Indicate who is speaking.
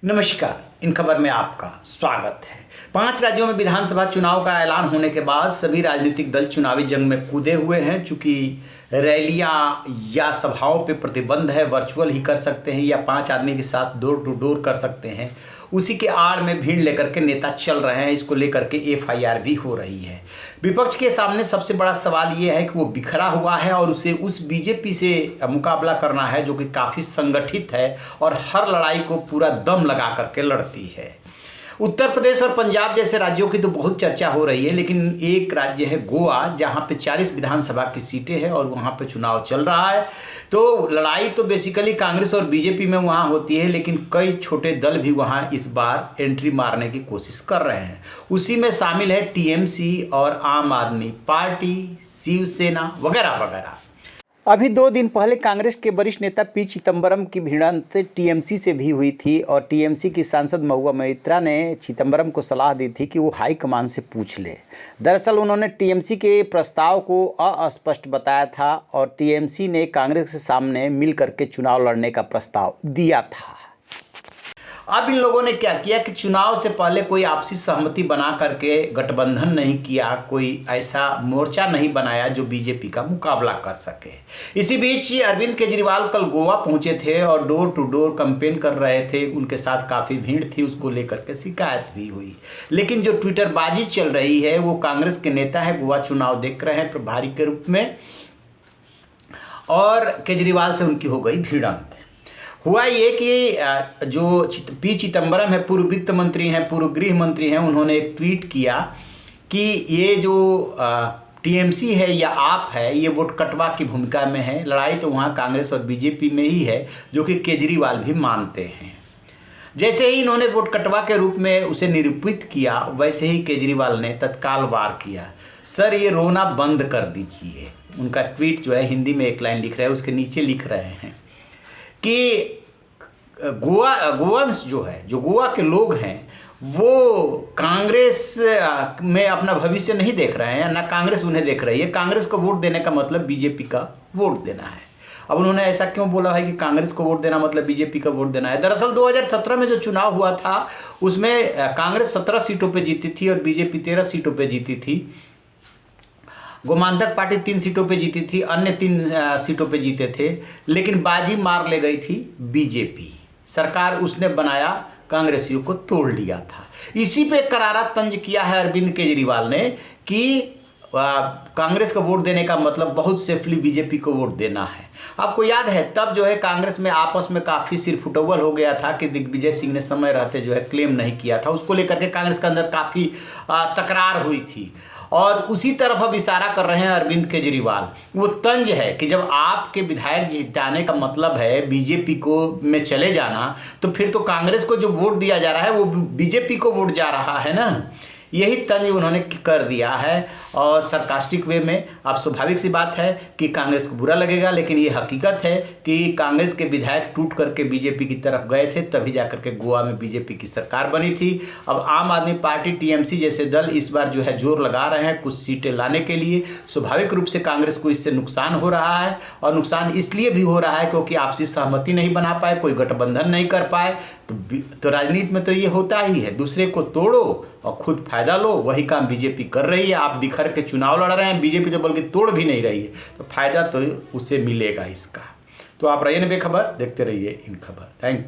Speaker 1: नमस्कार। इन खबर में आपका स्वागत है। 5 राज्यों में विधानसभा चुनाव का ऐलान होने के बाद सभी राजनीतिक दल चुनावी जंग में कूदे हुए हैं। चूंकि रैलियां या सभाओं पे प्रतिबंध है, वर्चुअल ही कर सकते हैं या 5 आदमी के साथ डोर टू डोर कर सकते हैं, उसी के आड़ में भीड़ लेकर के नेता चल रहे हैं। इसको लेकर के FIR भी हो रही है। विपक्ष के सामने सबसे बड़ा सवाल ये है कि वो बिखरा हुआ है और उसे उस बीजेपी से मुकाबला करना है जो कि काफ़ी संगठित है और हर लड़ाई को पूरा दम लगा करके लड़ती है। उत्तर प्रदेश और पंजाब जैसे राज्यों की तो बहुत चर्चा हो रही है, लेकिन एक राज्य है गोवा, जहां पे 40 विधानसभा की सीटें हैं और वहां पे चुनाव चल रहा है। तो लड़ाई तो बेसिकली कांग्रेस और बीजेपी में वहां होती है, लेकिन कई छोटे दल भी वहां इस बार एंट्री मारने की कोशिश कर रहे हैं। उसी में शामिल है TMC और आम आदमी पार्टी, शिवसेना वगैरह वगैरह। अभी 2 दिन पहले कांग्रेस के वरिष्ठ नेता P चिदंबरम की भिड़ंत TMC से भी हुई थी और TMC की सांसद महुआ मोइत्रा ने चिदंबरम को सलाह दी थी कि वो हाईकमान से पूछ ले। दरअसल उन्होंने TMC के प्रस्ताव को अस्पष्ट बताया था और TMC ने कांग्रेस के सामने मिल करके चुनाव लड़ने का प्रस्ताव दिया था। अब इन लोगों ने क्या किया कि चुनाव से पहले कोई आपसी सहमति बना करके गठबंधन नहीं किया, कोई ऐसा मोर्चा नहीं बनाया जो बीजेपी का मुकाबला कर सके। इसी बीच अरविंद केजरीवाल कल गोवा पहुंचे थे और डोर टू डोर कैंपेन कर रहे थे। उनके साथ काफ़ी भीड़ थी, उसको लेकर के शिकायत भी हुई। लेकिन जो ट्विटरबाजी चल रही है वो कांग्रेस के नेता है, गोवा चुनाव देख रहे हैं प्रभारी के रूप में, और केजरीवाल से उनकी हो गई भिड़ंत। हुआ ये कि जो P चिदंबरम है, पूर्व वित्त मंत्री हैं, पूर्व गृह मंत्री हैं, उन्होंने एक ट्वीट किया कि ये जो TMC है या आप है, ये वोट कटवा की भूमिका में है। लड़ाई तो वहाँ कांग्रेस और बीजेपी में ही है, जो कि केजरीवाल भी मानते हैं। जैसे ही इन्होंने वोट कटवा के रूप में उसे निरूपित किया, वैसे ही केजरीवाल ने तत्काल वार किया, सर ये रोना बंद कर दीजिए। उनका ट्वीट जो है हिंदी में एक लाइन लिख रहे हैं, उसके नीचे लिख रहे हैं कि गोवंश जो है, जो गोवा के लोग हैं, वो कांग्रेस में अपना भविष्य नहीं देख रहे हैं, ना कांग्रेस उन्हें देख रही है। कांग्रेस को वोट देने का मतलब बीजेपी का वोट देना है। अब उन्होंने ऐसा क्यों बोला है कि कांग्रेस को वोट देना मतलब बीजेपी का वोट देना है? दरअसल 2017 में जो चुनाव हुआ था उसमें कांग्रेस 17 सीटों पर जीती थी और बीजेपी 13 सीटों पर जीती थी। गोमांतक पार्टी 3 सीटों पे जीती थी, अन्य 3 सीटों पे जीते थे, लेकिन बाजी मार ले गई थी बीजेपी। सरकार उसने बनाया, कांग्रेसियों को तोड़ लिया था। इसी पे करारा तंज किया है अरविंद केजरीवाल ने कि कांग्रेस को वोट देने का मतलब बहुत सेफली बीजेपी को वोट देना है। आपको याद है तब जो है कांग्रेस में आपस में काफ़ी सिरफुटौल हो गया था कि दिग्विजय सिंह ने समय रहते जो है क्लेम नहीं किया था। उसको लेकर के कांग्रेस के अंदर काफ़ी तकरार हुई थी और उसी तरफ अब इशारा कर रहे हैं अरविंद केजरीवाल। वो तंज है कि जब आपके विधायक जिताने का मतलब है बीजेपी को में चले जाना, तो फिर तो कांग्रेस को जो वोट दिया जा रहा है वो बीजेपी को वोट जा रहा है ना। यही तंज उन्होंने कर दिया है और सरकास्टिक वे में। अब स्वाभाविक सी बात है कि कांग्रेस को बुरा लगेगा, लेकिन ये हकीकत है कि कांग्रेस के विधायक टूट करके बीजेपी की तरफ गए थे, तभी जाकर के गोवा में बीजेपी की सरकार बनी थी। अब आम आदमी पार्टी, TMC जैसे दल इस बार जो है जोर लगा रहे हैं कुछ सीटें लाने के लिए। स्वाभाविक रूप से कांग्रेस को इससे नुकसान हो रहा है और नुकसान इसलिए भी हो रहा है क्योंकि आपसी सहमति नहीं बना पाए, कोई गठबंधन नहीं कर पाए। तो राजनीति में तो ये होता ही है, दूसरे को तोड़ो और खुद फायदा लो। वही काम बीजेपी कर रही है। आप बिखर के चुनाव लड़ रहे हैं, बीजेपी तो बल्कि तोड़ भी नहीं रही है, तो फायदा तो उसे मिलेगा इसका। तो आप रहिए बेखबर, देखते रहिए इन खबर। Thank you.